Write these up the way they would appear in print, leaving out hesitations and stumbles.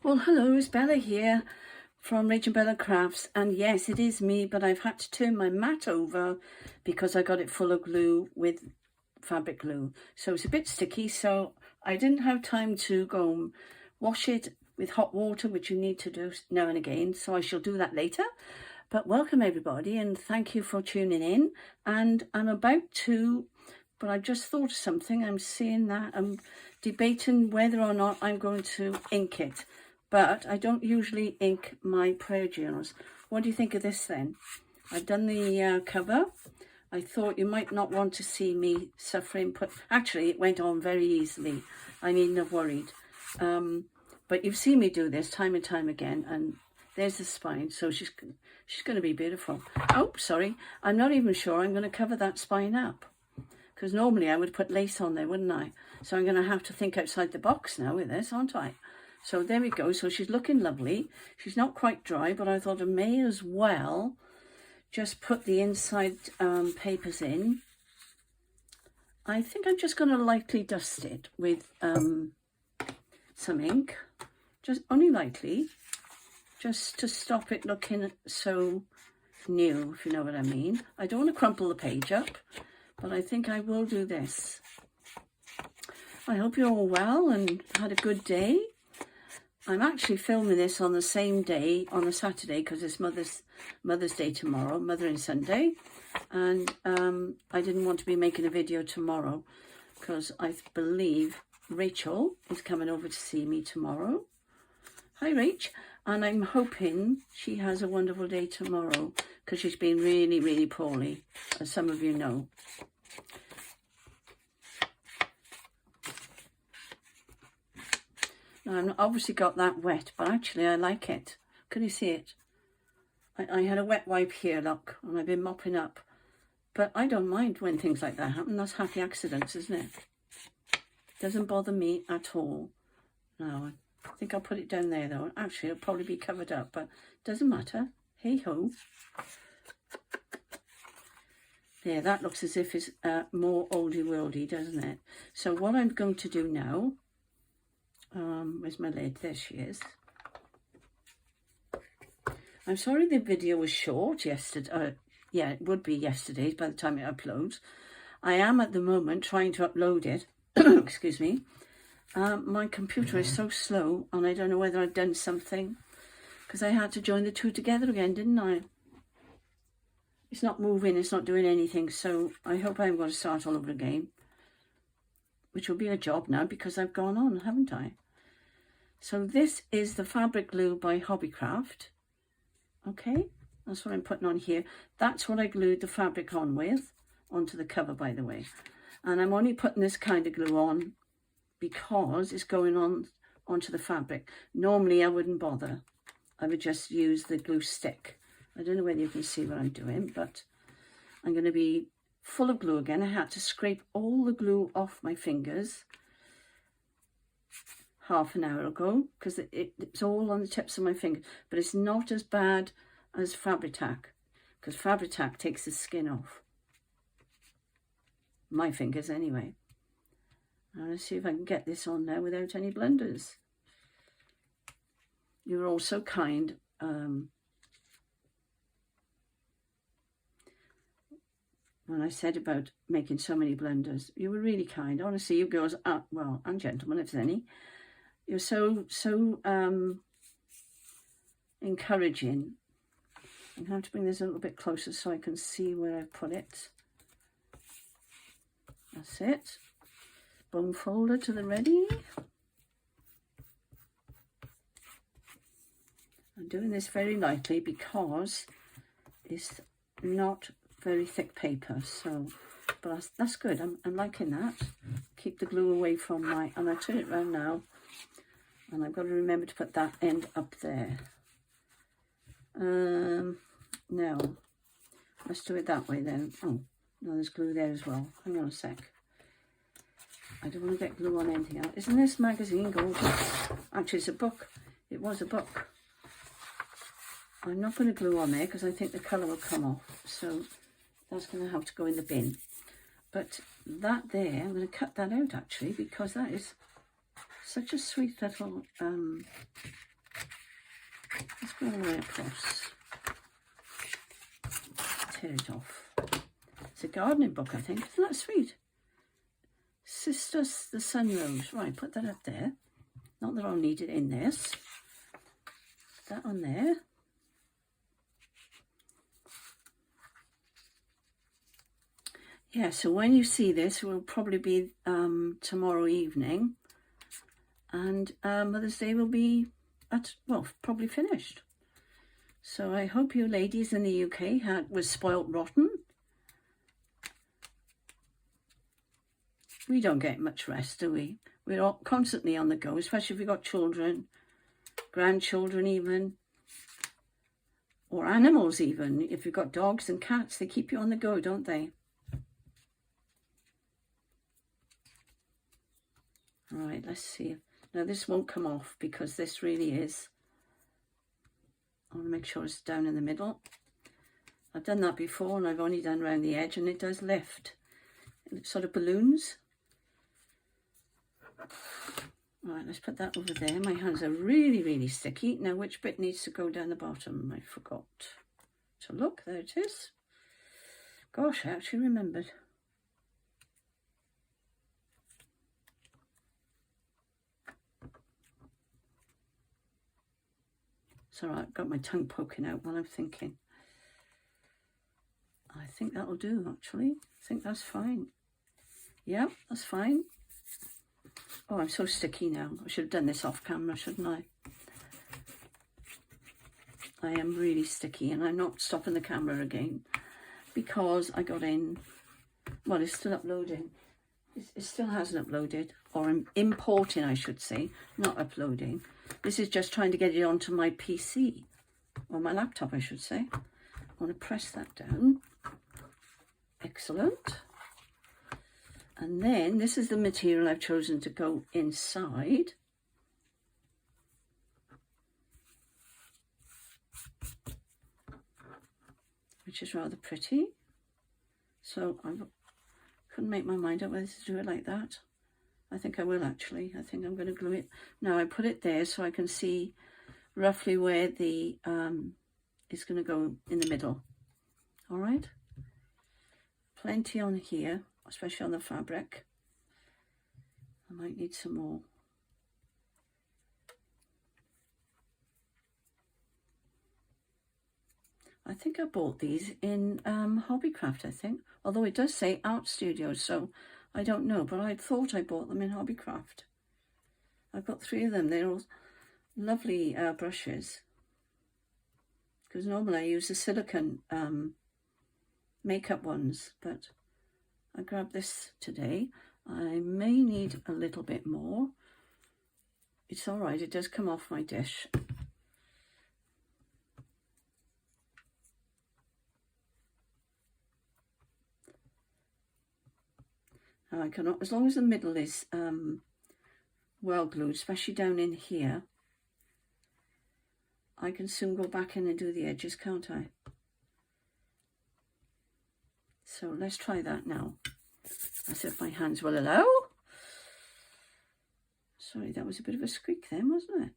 Well, hello, it's Bella here from Rach and Bella Crafts, and yes, it is me, but I've had to turn my mat over because I got it full of glue with fabric glue, so it's a bit sticky, so I didn't have time to go and wash it with hot water, which you need to do now and again, so I shall do that later. But welcome everybody, and thank you for tuning in. And I'm about to, but I've just thought of something. I'm seeing that I'm debating whether or not I'm going to ink it, but I don't usually ink my prayer journals. What do you think of this then? I've done the cover. I thought you might not want to see me suffering, but actually it went on very easily. I needn't have worried. But you've seen me do this time and time again, and there's the spine, so she's going to be beautiful. Oh, sorry, I'm not even sure I'm going to cover that spine up, because normally I would put lace on there, wouldn't I? So I'm going to have to think outside the box now with this, aren't I? So there we go. So she's looking lovely. She's not quite dry, but I thought I may as well just put the inside papers in. I think I'm just going to lightly dust it with some ink, just only lightly, just to stop it looking so new, if you know what I mean. I don't want to crumple the page up, but I think I will do this. I hope you're all well and had a good day. I'm actually filming this on the same day, on a Saturday, because it's Mother's Day tomorrow, Mothering Sunday. And I didn't want to be making a video tomorrow because I believe Rachel is coming over to see me tomorrow. Hi, Rach. And I'm hoping she has a wonderful day tomorrow because she's been really, really poorly, as some of you know. Now, I've obviously got that wet, but actually I like it. Can you see it? I had a wet wipe here, look, and I've been mopping up. But I don't mind when things like that happen. That's happy accidents, isn't it? Doesn't bother me at all. No, I think I'll put it down there, though. Actually, it'll probably be covered up, but doesn't matter. Hey-ho. There, that looks as if it's more oldie-worldy, doesn't it? So what I'm going to do now... where's my lid? There she is. I'm sorry the video was short yesterday. Yeah, it would be yesterday by the time it uploads. I am at the moment trying to upload it. Excuse me. My computer is so slow, and I don't know whether I've done something, because I had to join the two together again, didn't I? It's not moving, it's not doing anything, so I hope I'm going to start all over again, which will be a job now because I've gone on, haven't I? So this is the fabric glue by Hobbycraft. Okay, that's what I'm putting on here. That's what I glued the fabric on with, onto the cover, by the way. And I'm only putting this kind of glue on because it's going on onto the fabric. Normally I wouldn't bother. I would just use the glue stick. I don't know whether you can see what I'm doing, but I'm going to be full of glue again. I had to scrape all the glue off my fingers half an hour ago because it's all on the tips of my fingers, but it's not as bad as Fabri-Tac, because Fabri-Tac takes the skin off my fingers anyway. Let's see if I can get this on there without any blunders. You were all so kind. When I said about making so many blunders, you were really kind. Honestly, you girls, well, and gentlemen, if there's any, you're so encouraging. I'm going to have to bring this a little bit closer so I can see where I've put it. That's it. Bone folder to the ready. I'm doing this very lightly because it's not very thick paper, so, but that's good. I'm liking that. Keep the glue away from my, and I turn it around now, and I've got to remember to put that end up there. Now let's do it that way then. Oh no, there's glue there as well. Hang on a sec. I don't want to get glue on anything else. Isn't this magazine gorgeous? Actually, it's a book. It was a book. I'm not going to glue on there because I think the colour will come off, so that's going to have to go in the bin. But that there, I'm going to cut that out actually, because that is such a sweet little Let's go all the way across. Tear it off. It's a gardening book, I think. Isn't that sweet? Sister the Sunrose. Right, put that up there. Not that I'll need it in this. Put that on there. Yeah, so when you see this, it will probably be tomorrow evening. And Mother's Day will be probably finished. So I hope you ladies in the UK was spoilt rotten. We don't get much rest, do we? We're all constantly on the go, especially if you've got children, grandchildren even, or animals even. If you've got dogs and cats, they keep you on the go, don't they? All right, let's see. Now this won't come off because this really is. I want to make sure it's down in the middle. I've done that before and I've only done around the edge and it does lift. It sort of balloons. Right, let's put that over there. My hands are really, really sticky. Now, which bit needs to go down the bottom? I forgot to look. There it is. Gosh, I actually remembered. It's all right, I've got my tongue poking out while I'm thinking. I think that'll do, actually. I think that's fine. Yeah, that's fine. Oh, I'm so sticky now. I should have done this off camera, shouldn't I? I am really sticky and I'm not stopping the camera again because I got in. Well, it's still uploading. It still hasn't uploaded, or importing, I should say, not uploading. This is just trying to get it onto my PC, or my laptop, I should say. I want to press that down. Excellent. And then this is the material I've chosen to go inside. Which is rather pretty. So I couldn't make my mind up whether to do it like that. I think I will actually. I think I'm going to glue it. Now I put it there so I can see roughly where the is going to go in the middle. All right. Plenty on here, especially on the fabric. I might need some more. I think I bought these in Hobbycraft, I think. Although it does say Art Studio, so I don't know. But I thought I bought them in Hobbycraft. I've got 3 of them. They're all lovely brushes. Because normally I use the silicone makeup ones. But I grabbed this today. I may need a little bit more. It's all right. It does come off my dish. I can, as long as the middle is well glued, especially down in here, I can soon go back in and do the edges, can't I? So let's try that now, as if my hands will allow. Sorry, that was a bit of a squeak then, wasn't it?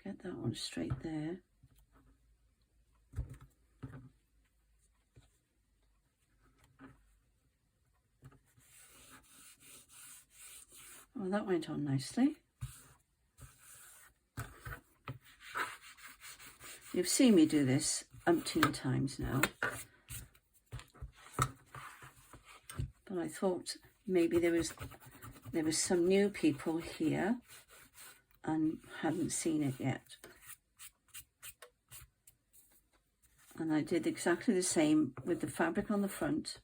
Get that one straight there. Oh, that went on nicely. You've seen me do this umpteen times now. But I thought maybe there was some new people here and hadn't seen it yet. And I did exactly the same with the fabric on the front.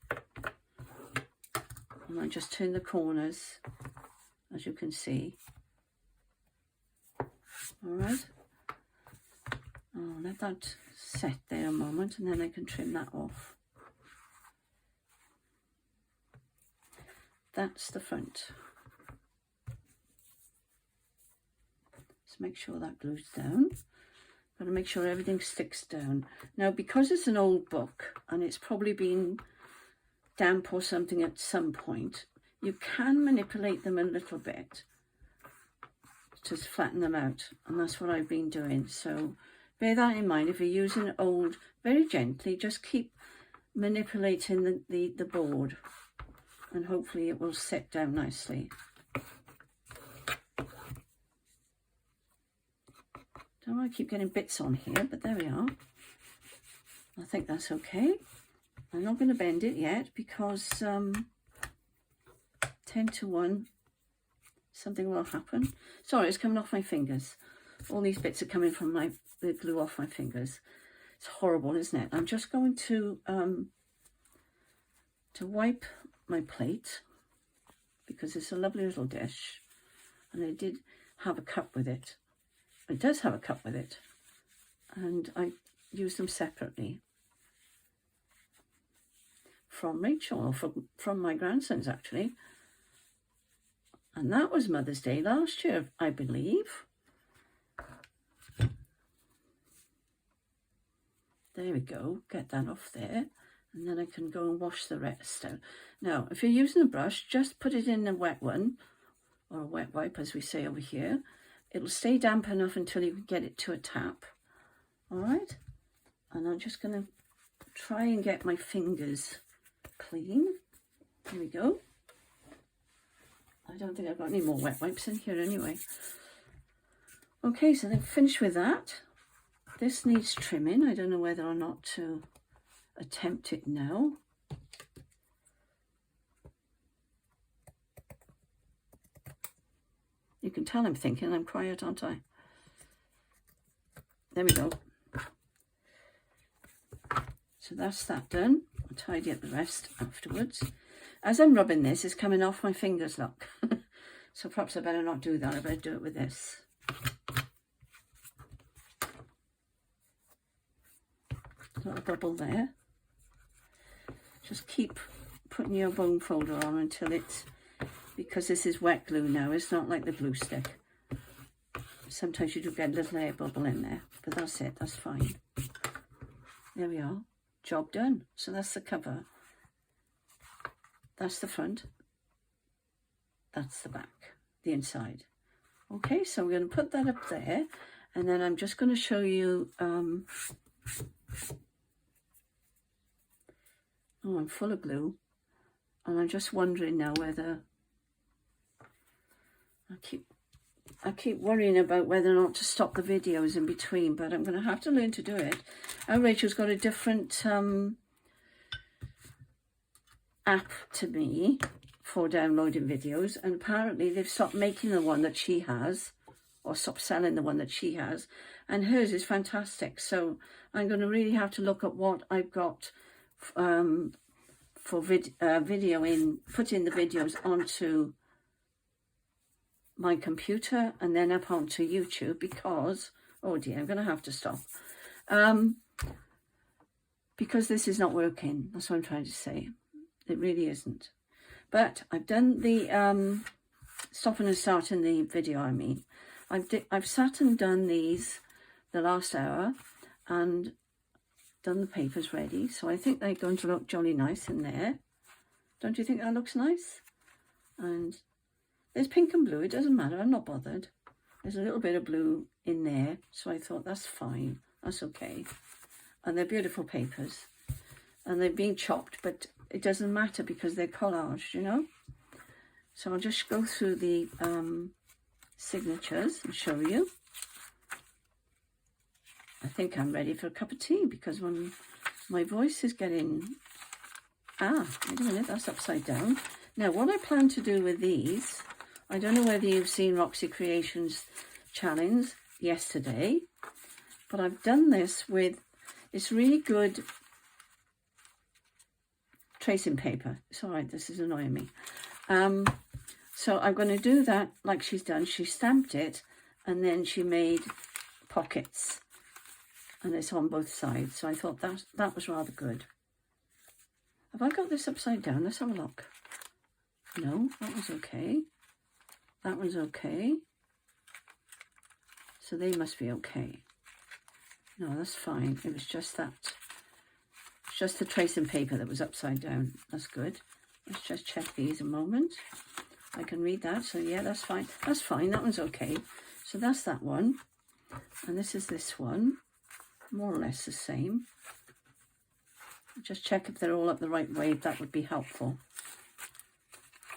And I just turned the corners, as you can see. All right. I'll let that set there a moment and then I can trim that off. That's the front. Just make sure that glues down. Got to make sure everything sticks down. Now, because it's an old book and it's probably been damp or something at some point, you can manipulate them a little bit to flatten them out, and that's what I've been doing. So bear that in mind. If you're using old, very gently, just keep manipulating the board, and hopefully it will sit down nicely. Don't want to keep getting bits on here, but there we are. I think that's okay. I'm not going to bend it yet because 10 to 1, something will happen. Sorry, it's coming off my fingers. All these bits are coming from the glue off my fingers. It's horrible, isn't it? I'm just going to wipe my plate because it's a lovely little dish, and I did have a cup with it. It does have a cup with it, and I use them separately from Rachel, or from my grandsons actually. And that was Mother's Day last year, I believe. There we go, get that off there, and then I can go and wash the rest out. Now, if you're using a brush, just put it in a wet one, or a wet wipe as we say over here. It'll stay damp enough until you can get it to a tap. All right, and I'm just going to try and get my fingers clean. Here we go. I don't think I've got any more wet wipes in here anyway. Okay, so they've finished with that. This needs trimming. I don't know whether or not to attempt it now. You can tell I'm thinking. I'm quiet, aren't I? There we go. So that's that done. I'll tidy up the rest afterwards. As I'm rubbing this, it's coming off my fingers, look. So perhaps I better not do that. I better do it with this. Little bubble there. Just keep putting your bone folder on until it's, because this is wet glue now, it's not like the glue stick. Sometimes you do get a little air bubble in there, but that's it, that's fine. There we are, job done. So that's the cover. That's the front. That's the back, the inside. Okay, so we're going to put that up there, and then I'm just going to show you, oh, I'm full of glue, and I'm just wondering now whether, I keep worrying about whether or not to stop the videos in between, but I'm going to have to learn to do it. Oh, Rachel's got a different app to me for downloading videos, and apparently they've stopped making the one that she has, or stopped selling the one that she has, and hers is fantastic. So I'm going to really have to look at what I've got for videoing, putting the videos onto my computer and then up onto YouTube, because, oh dear, I'm going to have to stop. Because this is not working. That's what I'm trying to say. It really isn't. But I've done the stopping and starting the video, I mean. I've sat and done these the last hour and done the papers ready. So I think they're going to look jolly nice in there. Don't you think that looks nice? And there's pink and blue. It doesn't matter. I'm not bothered. There's a little bit of blue in there. So I thought that's fine. That's okay. And they're beautiful papers. And they've been chopped, but it doesn't matter because they're collaged, you know. So I'll just go through the signatures and show you. I think I'm ready for a cup of tea because when my voice is getting... Ah, wait a minute, that's upside down. Now, what I plan to do with these, I don't know whether you've seen Roxy Creations challenge yesterday, but I've done this with, it's really good tracing paper. It's all right, this is annoying me. So I'm going to do that like she's done. She stamped it and then she made pockets and it's on both sides. So I thought that was rather good. Have I got this upside down? Let's have a look. No, that was okay. That one's okay. So they must be okay. No, that's fine. It was just that. It's just the tracing paper that was upside down. That's good. Let's just check these a moment. I can read that. So yeah, that's fine. That's fine. That one's okay. So that's that one. And this is this one, more or less the same. Just check if they're all up the right way, that would be helpful.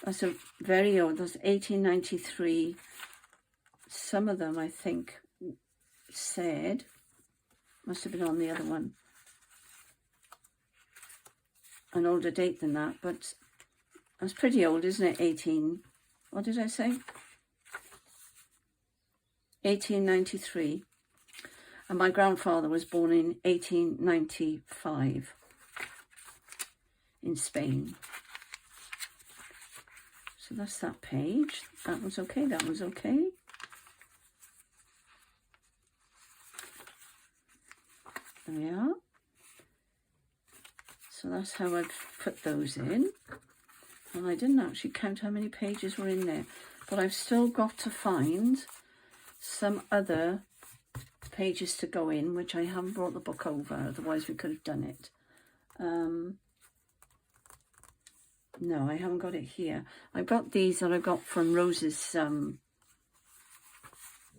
That's a very old, that's 1893. Some of them, I think, said, must have been on the other one, an older date than that, but that's pretty old, isn't it? 18, what did I say? 1893. And my grandfather was born in 1895 in Spain. So that's that page. That was okay, that was okay. There we are. So that's how I've put those in. And I didn't actually count how many pages were in there. But I've still got to find some other pages to go in, which I haven't brought the book over, otherwise we could have done it. No, I haven't got it here. I've got these that I got from Rose's, but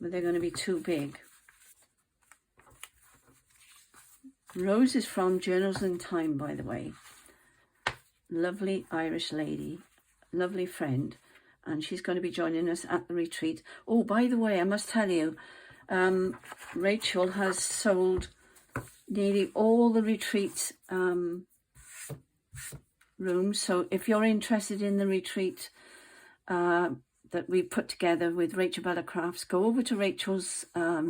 they're going to be too big. Rose is from Journals in Time, by the way. Lovely Irish lady, lovely friend, and she's going to be joining us at the retreat. Oh, by the way, I must tell you, Rachel has sold nearly all the retreat rooms. So if you're interested in the retreat that we put together with Rachel Bella Crafts, go over to Rachel's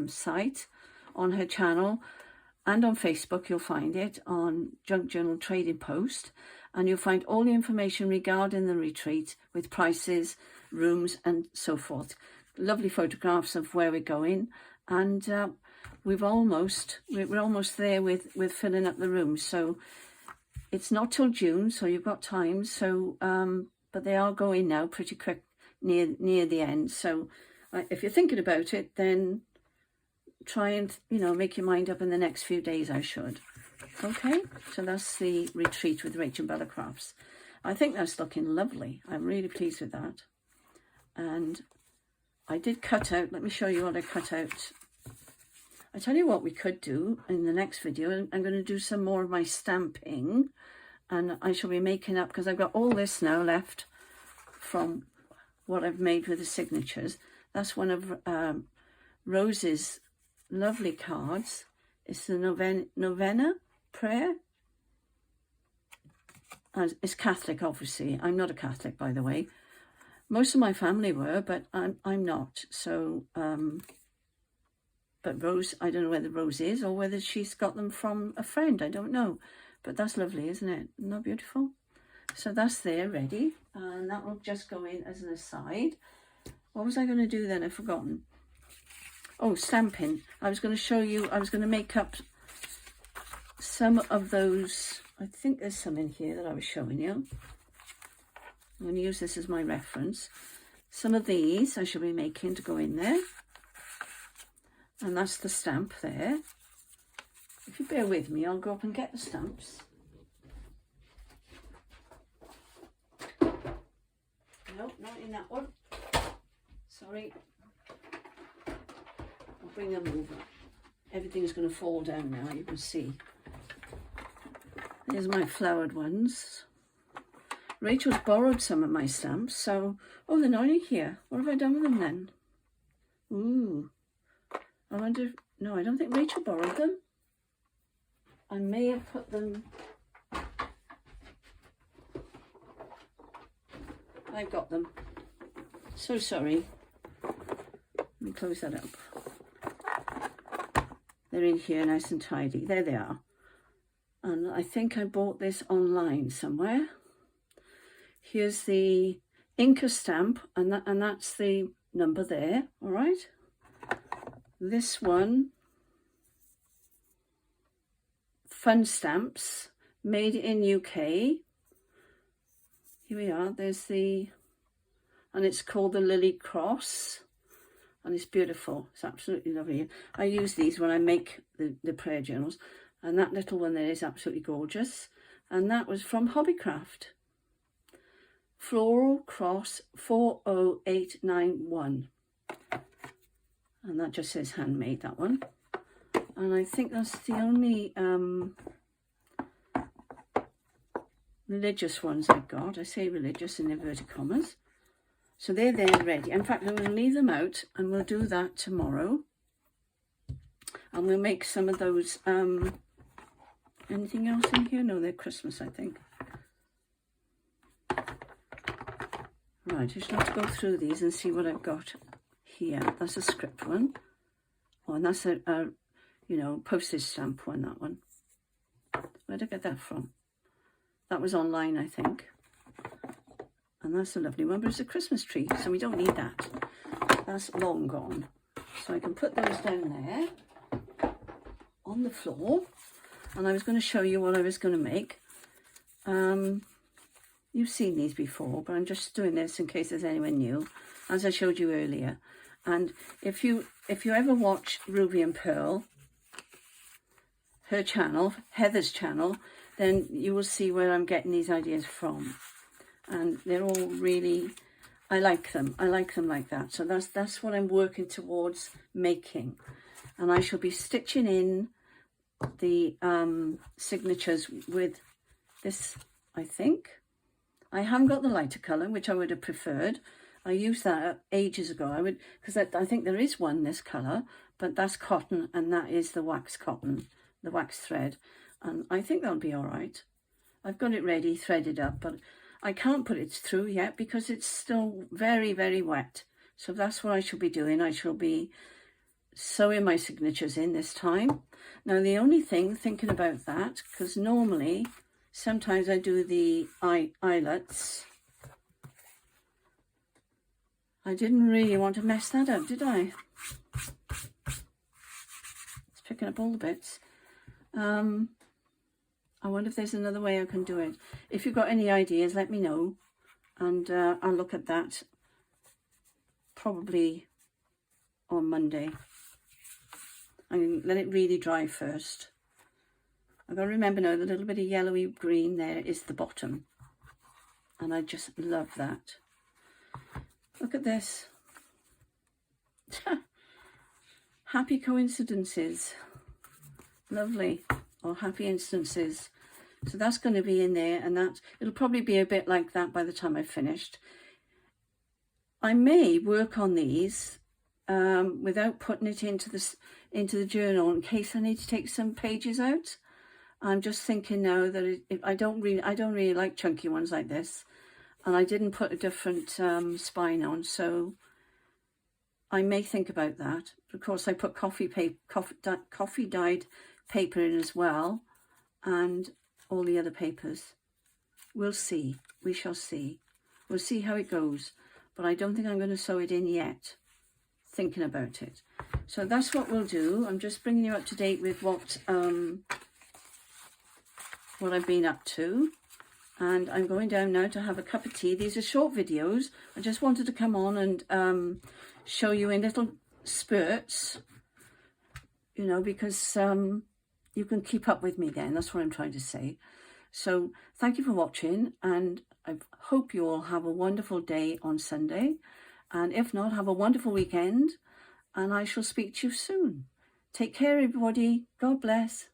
site on her channel and on Facebook. You'll find it on Junk Journal Trading Post, and you'll find all the information regarding the retreat with prices, rooms and so forth. Lovely photographs of where we're going, and we're almost there with filling up the rooms. So it's not till June, so you've got time. So but they are going now pretty quick near the end. So if you're thinking about it, then try and make your mind up in the next few days. I should. Okay, so that's the retreat with Rachel Bella Crafts. I think that's looking lovely. I'm really pleased with that. And I did cut out, let me show you what I cut out. I tell you what we could do in the next video. I'm going to do some more of my stamping, and I shall be making up, because I've got all this now left from what I've made with the signatures. That's one of Rose's lovely cards. It's the Novena prayer. And it's Catholic, obviously. I'm not a Catholic, by the way. Most of my family were, but I'm not. So, but Rose, I don't know whether Rose is or whether she's got them from a friend. I don't know. But that's lovely, isn't it? Isn't that beautiful? So that's there, ready. And that will just go in as an aside. What was I going to do then? I've forgotten. Oh, stamping. I was going to show you, I was going to make up some of those. I think there's some in here that I was showing you. I'm going to use this as my reference. Some of these I shall be making to go in there. And that's the stamp there. If you bear with me, I'll go up and get the stamps. No, not in that one. Sorry. I'll bring them over. Everything's going to fall down now, you can see. There's my flowered ones. Rachel's borrowed some of my stamps, so... Oh, they're not in here. What have I done with them then? Ooh. I wonder... No, I don't think Rachel borrowed them. I may have put them... I've got them. So sorry. Let me close that up. They're in here nice and tidy. There they are. And I think I bought this online somewhere. Here's the Inca stamp, and that's the number there, all right? This one, Fun Stamps, made in UK. Here we are, there's the, and it's called the Lily Cross, and it's beautiful. It's absolutely lovely. I use these when I make the prayer journals, and that little one there is absolutely gorgeous. And that was from Hobbycraft. Floral Cross 40891. And that just says handmade, that one. And I think that's the only religious ones I've got. I say religious in inverted commas. So they're there ready. In fact, I'm going to leave them out and we'll do that tomorrow. And we'll make some of those. Anything else in here? No, they're Christmas, I think. Right, I just have to go through these and see what I've got here. That's a script one. Oh, and that's a you know, postage stamp one, that one. Where did I get that from? That was online, I think. And that's a lovely one, but it's a Christmas tree, so we don't need that. That's long gone. So I can put those down there on the floor. And I was going to show you what I was going to make. You've seen these before, but I'm just doing this in case there's anyone new, as I showed you earlier. And if you ever watch Ruby and Pearl, her channel, Heather's channel, then you will see where I'm getting these ideas from. And they're all really, I like them. I like them like that. So that's what I'm working towards making. And I shall be stitching in the signatures with this, I think. I haven't got the lighter colour, which I would have preferred. I used that ages ago. Because I think there is one this colour, but that's cotton and that is the wax cotton, the wax thread. And I think that'll be all right. I've got it ready, threaded up, but I can't put it through yet because it's still very, very wet. So that's what I shall be doing. I shall be sewing my signatures in this time. Now, the only thing, thinking about that, because normally, sometimes I do the eyelets. I didn't really want to mess that up, did I? It's picking up all the bits. I wonder if there's another way I can do it. If you've got any ideas, let me know. And I'll look at that probably on Monday. I'm going to let it really dry first. I've got to remember now, the little bit of yellowy green there is the bottom. And I just love that. Look at this. Happy coincidences. Lovely. Or happy instances. So that's going to be in there, and it'll probably be a bit like that by the time I've finished. I may work on these without putting it into the journal in case I need to take some pages out. I'm just thinking now that I don't really like chunky ones like this, and I didn't put a different spine on, so I may think about that. Of course, I put coffee dyed paper in as well, and all the other papers. We'll see. We shall see. We'll see how it goes, but I don't think I'm going to sew it in yet. Thinking about it. So that's what we'll do. I'm just bringing you up to date with what I've been up to, and I'm going down now to have a cup of tea. These are short videos. I just wanted to come on and show you in little spurts, you know, because you can keep up with me then. That's what I'm trying to say. So thank you for watching, and I hope you all have a wonderful day on Sunday. And if not, have a wonderful weekend, and I shall speak to you soon. Take care, everybody. God bless.